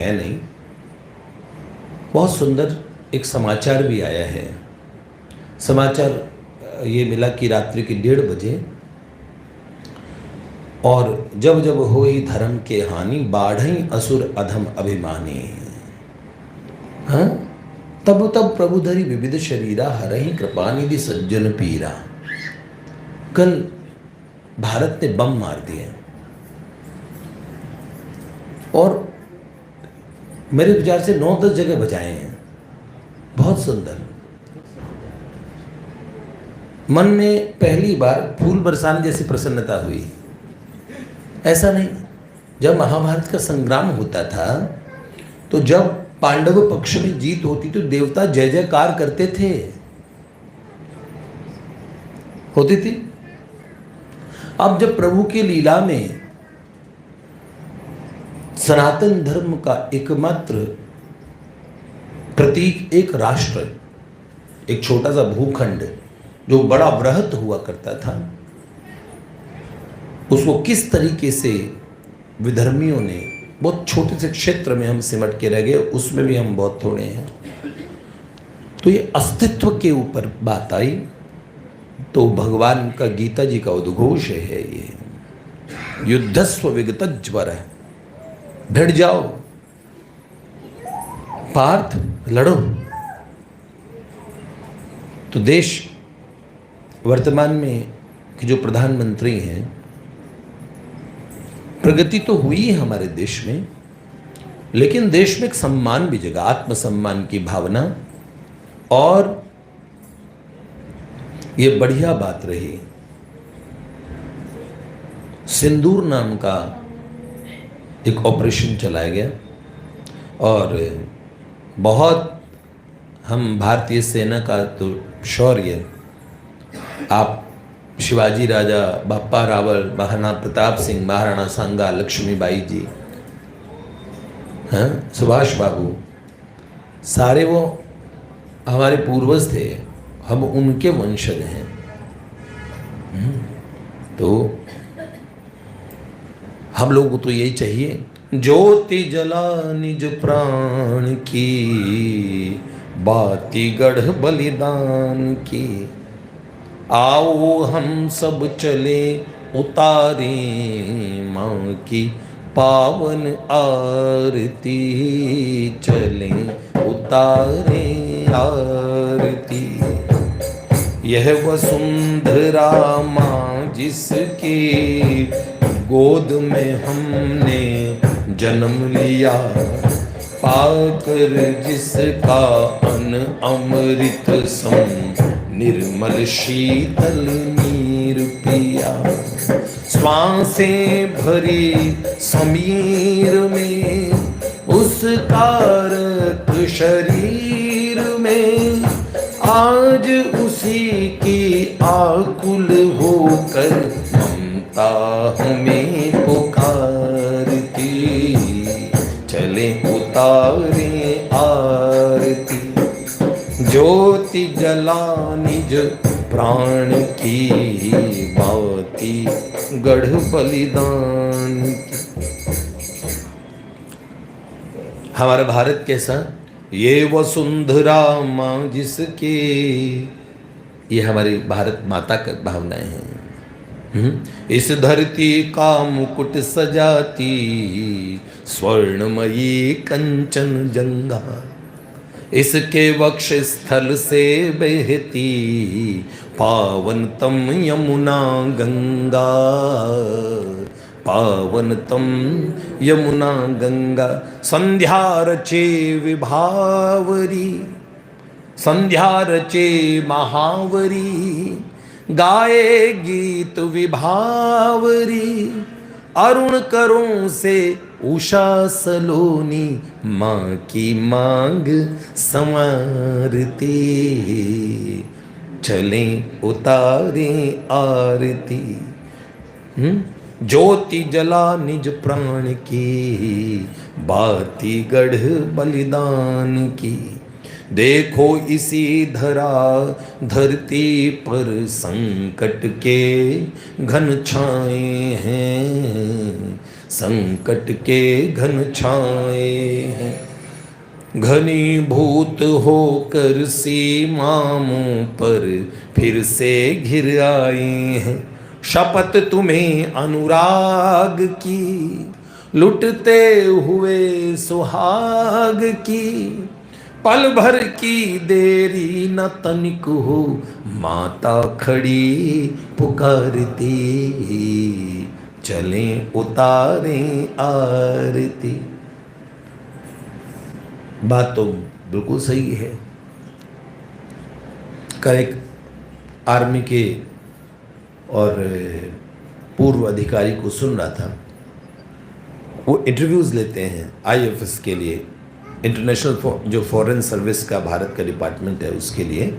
है नहीं। बहुत सुंदर एक समाचार भी आया है। समाचार ये मिला कि रात्रि के 1:30 बजे और जब जब होई धर्म के हानि बाढ़ई असुर अधम अभिमानी। हाँ, तब तब प्रभु धरी विविध शरीरा हरहि कृपा निधि सज्जन पीरा। कल भारत ने बम मार दिए और मेरे विचार से 9-10 जगह बजाए हैं। बहुत सुंदर। मन में पहली बार फूल बरसाने जैसी प्रसन्नता हुई। ऐसा नहीं, जब महाभारत का संग्राम होता था तो जब पांडव पक्ष में जीत होती तो देवता जय जयकार करते थे, होती थी। अब जब प्रभु की लीला में सनातन धर्म का एकमात्र प्रतीक एक राष्ट्र, एक छोटा सा भूखंड जो बड़ा वृहत हुआ करता था, उसको किस तरीके से विधर्मियों ने बहुत छोटे से क्षेत्र में हम सिमट के रह गए, उसमें भी हम बहुत थोड़े हैं। तो ये अस्तित्व के ऊपर बात आई तो भगवान का गीता जी का उद्घोष है ये, युद्धस्व विगत ज्वर, भिड़ जाओ पार्थ, लड़ो। तो देश वर्तमान में कि जो प्रधानमंत्री हैं, प्रगति तो हुई है हमारे देश में, लेकिन देश में एक सम्मान भी जगा, आत्मसम्मान की भावना। और ये बढ़िया बात रही, सिंदूर नाम का एक ऑपरेशन चलाया गया और बहुत हम भारतीय सेना का तो शौर्य, आप शिवाजी राजा, बापा रावल, महाराणा प्रताप सिंह, महाराणा सांगा, लक्ष्मीबाई जी, हैं, सुभाष बाबू, सारे वो हमारे पूर्वज थे, हम उनके वंशज हैं। तो हम लोगों को तो यही चाहिए, ज्योति जला निज प्राण की, बाती गढ़ बलिदान की। आओ हम सब चले उतारे माँ की पावन आरती, चले उतारे आरती। यह वसुंधरा माँ जिसकी गोद में हमने जन्म लिया, पाकर जिसका अन्न अमृत सम निर्मल शीतल नीर पिया। श्वासें भरी समीर में उसका रक्त शरीर में, आज उसी की आकुल होकर ममता हमें पुकारती, चले उतारे आरती। ज्योति जला निज प्राण की, बाती गढ़ बलिदान की। हमारा भारत कैसा, ये वसुंधरा माँ जिसके, ये हमारी भारत माता का भावनाएं हैं। इस धरती का मुकुट सजाती, स्वर्णमयी कंचन जंगा, इसके वक्ष स्थल से बहती पावनतम यमुना गंगा, पावनतम यमुना गंगा। संध्या रचे विभावरी, संध्या रचे महावरी, गाए गीत विभावरी। अरुण करों से उषा सलोनी, माँ की मांग संवारती, चले उतारे आरती। ज्योति जला निज प्राण की, बाती गढ़ बलिदान की। देखो इसी धरती पर संकट के घन छाए हैं, संकट के घन छाए हैं, घनीभूत होकर सीमाओं पर फिर से घिर आए हैं। शपथ तुम्हें अनुराग की, लुटते हुए सुहाग की, पल भर की देरी न तनिक हो, माता खड़ी पुकारती, चलें उतारें आरती। बात तो बिल्कुल सही है। कल एक आर्मी के और पूर्व अधिकारी को सुन रहा था, वो इंटरव्यूज़ लेते हैं आईएफएस के लिए, इंटरनेशनल जो फॉरेन सर्विस का भारत का डिपार्टमेंट है उसके लिए।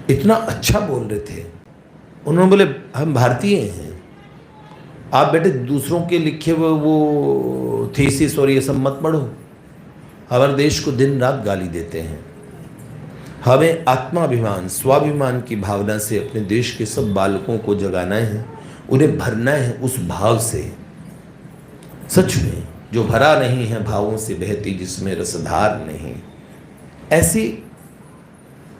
इतना अच्छा बोल रहे थे, उन्होंने बोले हम भारतीय हैं, आप बेटे दूसरों के लिखे हुए वो थीसिस और ये सब मत पढ़ो, हमारे देश को दिन रात गाली देते हैं। हमें आत्माभिमान स्वाभिमान की भावना से अपने देश के सब बालकों को जगाना है, उन्हें भरना है उस भाव से। सच में जो भरा नहीं है भावों से बहती जिसमें रसधार नहीं, ऐसी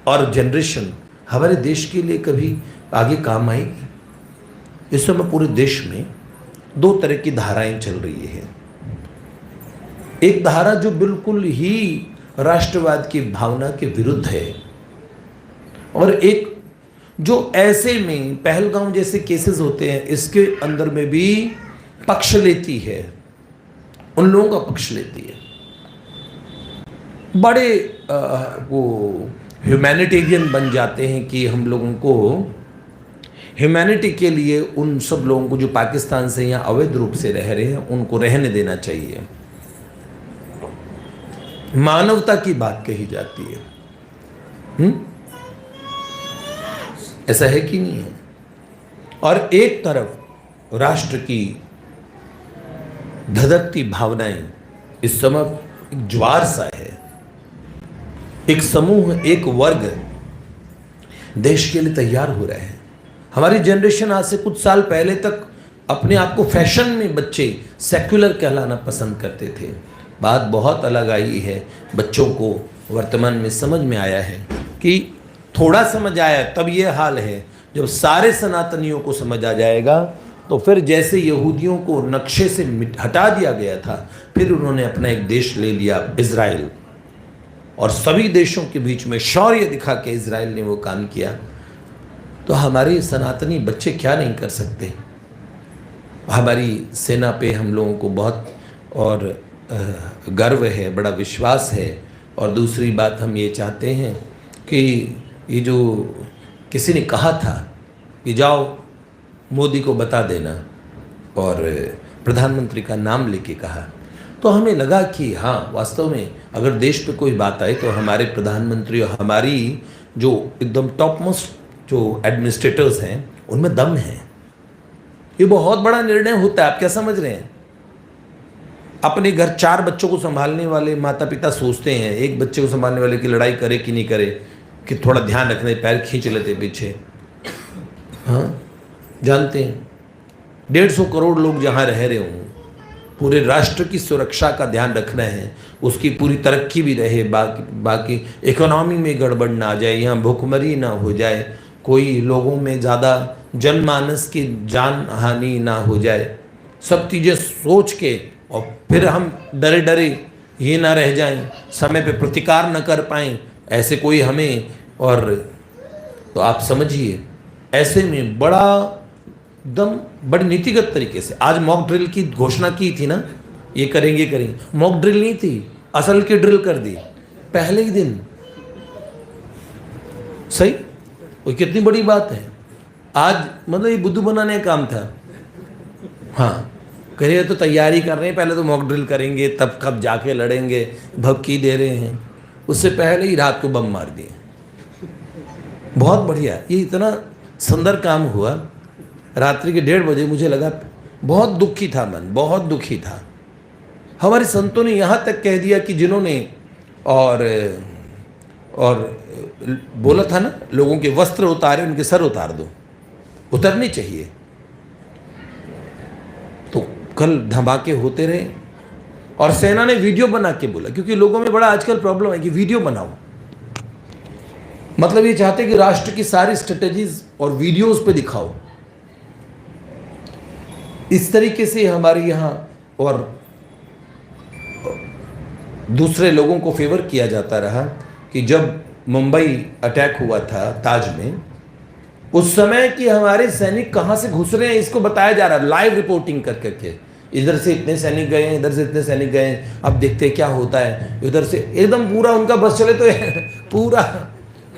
और जनरेशन हमारे देश के लिए कभी आगे काम आएगी। इस समय पूरे देश में दो तरह की धाराएं चल रही है। एक धारा जो बिल्कुल ही राष्ट्रवाद की भावना के विरुद्ध है, और एक जो ऐसे में पहलगांव जैसे केसेस होते हैं इसके अंदर में भी पक्ष लेती है, उन लोगों का पक्ष लेती है। बड़े वो ह्यूमैनिटेरियन बन जाते हैं कि हम लोगों को ह्यूमैनिटी के लिए उन सब लोगों को जो पाकिस्तान से यहाँ अवैध रूप से रह रहे हैं उनको रहने देना चाहिए। मानवता की बात कही जाती है। ऐसा है कि नहीं है? और एक तरफ राष्ट्र की धधकती भावनाएं, इस समय एक ज्वार सा है। एक समूह, एक वर्ग देश के लिए तैयार हो रहे हैं। हमारी जनरेशन आज से कुछ साल पहले तक अपने आप को फैशन में बच्चे सेक्युलर कहलाना पसंद करते थे। बात बहुत अलग आई है। बच्चों को वर्तमान में समझ में आया है कि थोड़ा समझ आया, तब ये हाल है। जब सारे सनातनियों को समझ आ जाएगा तो फिर जैसे यहूदियों को नक्शे से हटा दिया गया था, फिर उन्होंने अपना एक देश ले लिया इजराइल, और सभी देशों के बीच में शौर्य दिखा के इजराइल ने वो काम किया। तो हमारे सनातनी बच्चे क्या नहीं कर सकते। हमारी सेना पे हम लोगों को बहुत और गर्व है, बड़ा विश्वास है। और दूसरी बात हम ये चाहते हैं कि ये जो किसी ने कहा था कि जाओ मोदी को बता देना, और प्रधानमंत्री का नाम लेके कहा, तो हमें लगा कि हाँ, वास्तव में अगर देश पे कोई बात आए तो हमारे प्रधानमंत्री और हमारी जो एकदम टॉप मोस्ट जो एडमिनिस्ट्रेटर्स हैं उनमें दम है। ये बहुत बड़ा निर्णय होता है। आप क्या समझ रहे हैं? अपने घर 4 बच्चों को संभालने वाले माता पिता सोचते हैं एक बच्चे को संभालने वाले की लड़ाई करे कि नहीं करे, कि थोड़ा ध्यान रखने, पैर खींच लेते पीछे। हाँ, जानते हैं 150 करोड़ लोग जहाँ रह रहे हों, पूरे राष्ट्र की सुरक्षा का ध्यान रखना है, उसकी पूरी तरक्की भी रहे, बाकी इकोनॉमी में गड़बड़ ना आ जाए, यहाँ भूखमरी ना हो जाए, कोई लोगों में ज़्यादा जनमानस की जान हानि ना हो जाए। सब चीज़ें सोच के और फिर हम डरे डरे ये ना रह जाएं, समय पे प्रतिकार न कर पाएं, ऐसे कोई हमें। और तो आप समझिए, ऐसे में बड़ी नीतिगत तरीके से आज मॉक ड्रिल की घोषणा की थी ना, ये करेंगे। मॉक ड्रिल नहीं थी, असल की ड्रिल कर दी पहले ही दिन। सही, वो कितनी बड़ी बात है। आज मतलब ये बुद्धू बनाने का काम था। हाँ, करिए तो तैयारी कर रहे हैं, पहले तो मॉक ड्रिल करेंगे, तब कब जाके लड़ेंगे, भपकी दे रहे हैं। उससे पहले ही रात को बम मार दिए। बहुत बढ़िया, ये इतना सुंदर काम हुआ। रात्रि के 1:30 बजे मुझे लगा, बहुत दुखी था मन, बहुत दुखी था। हमारे संतों ने यहाँ तक कह दिया कि जिन्होंने और बोला था ना, लोगों के वस्त्र उतारे उनके सर उतार दो, उतरनी चाहिए। तो कल धमाके होते रहे और सेना ने वीडियो बना के बोला, क्योंकि लोगों में बड़ा आजकल प्रॉब्लम है कि वीडियो बनाओ, मतलब ये चाहते कि राष्ट्र की सारी स्ट्रेटेजीज और वीडियोस पे दिखाओ। इस तरीके से हमारे यहाँ और दूसरे लोगों को फेवर किया जाता रहा कि जब मुंबई अटैक हुआ था ताज में, उस समय कि हमारे सैनिक कहां से घुस रहे हैं इसको बताया जा रहा है, लाइव रिपोर्टिंग कर करके। इधर से इतने सैनिक गए हैं, इधर से इतने सैनिक गए हैं, अब देखते हैं क्या होता है। इधर से एकदम पूरा उनका बस चले तो पूरा,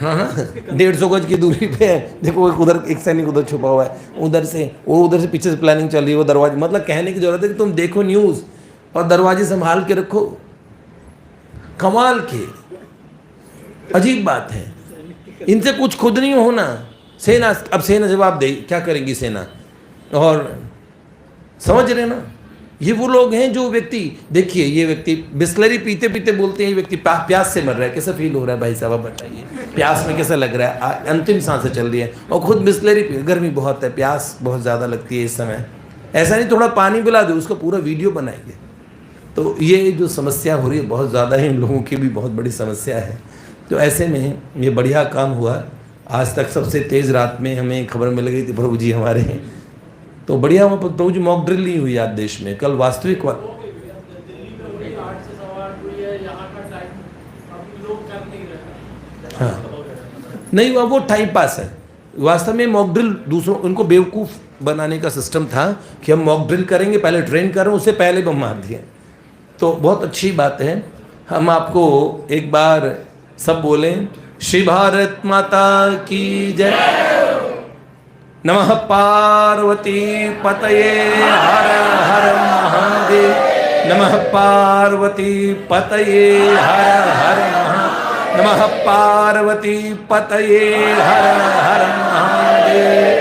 हाँ 150 गज की दूरी पे है, देखो उधर एक सैनिक उधर छुपा हुआ है, उधर से पीछे से प्लानिंग चल रही है, वो दरवाजे, मतलब कहने की जरूरत है कि तुम देखो न्यूज़ और दरवाजे संभाल के रखो। कमाल के, अजीब बात है, इनसे कुछ खुद नहीं होना। सेना, अब सेना जवाब दे, क्या करेंगी सेना? और समझ रहे ना, ये वो लोग हैं जो व्यक्ति, देखिए ये व्यक्ति बिस्लरी पीते पीते बोलते हैं ये व्यक्ति प्यास से मर रहा है। कैसा फील हो रहा है भाई साहब, आप बताइए, प्यास में कैसा लग रहा है? अंतिम सांसें चल रही है और खुद बिस्लरी पी, गर्मी बहुत है, प्यास बहुत ज़्यादा लगती है इस समय। ऐसा नहीं थोड़ा पानी पिला दो, उसका पूरा वीडियो बनाएंगे। तो ये जो समस्या हो रही है बहुत ज़्यादा है, इन लोगों की भी बहुत बड़ी समस्या है। तो ऐसे में ये बढ़िया काम हुआ। आज तक सबसे तेज़ रात में हमें खबर मिल गई थी प्रभु जी हमारे, तो बढ़िया प्रभु जी मॉक ड्रिल नहीं हुई आज देश में, कल वास्तविक हाँ नहीं हुआ, वो टाइम पास है। वास्तव में मॉक ड्रिल दूसरों, उनको बेवकूफ़ बनाने का सिस्टम था कि हम मॉक ड्रिल करेंगे, पहले ट्रेन करें, उससे पहले बम मार दिए। तो बहुत अच्छी बात है। हम आपको एक बार सब बोलें, श्री भारत माता की जय, नमः पार्वती पतये हर हर महादेव, नमः पार्वती पतये हर हर महादेव, नमः पार्वती पतये हर हर महादेव।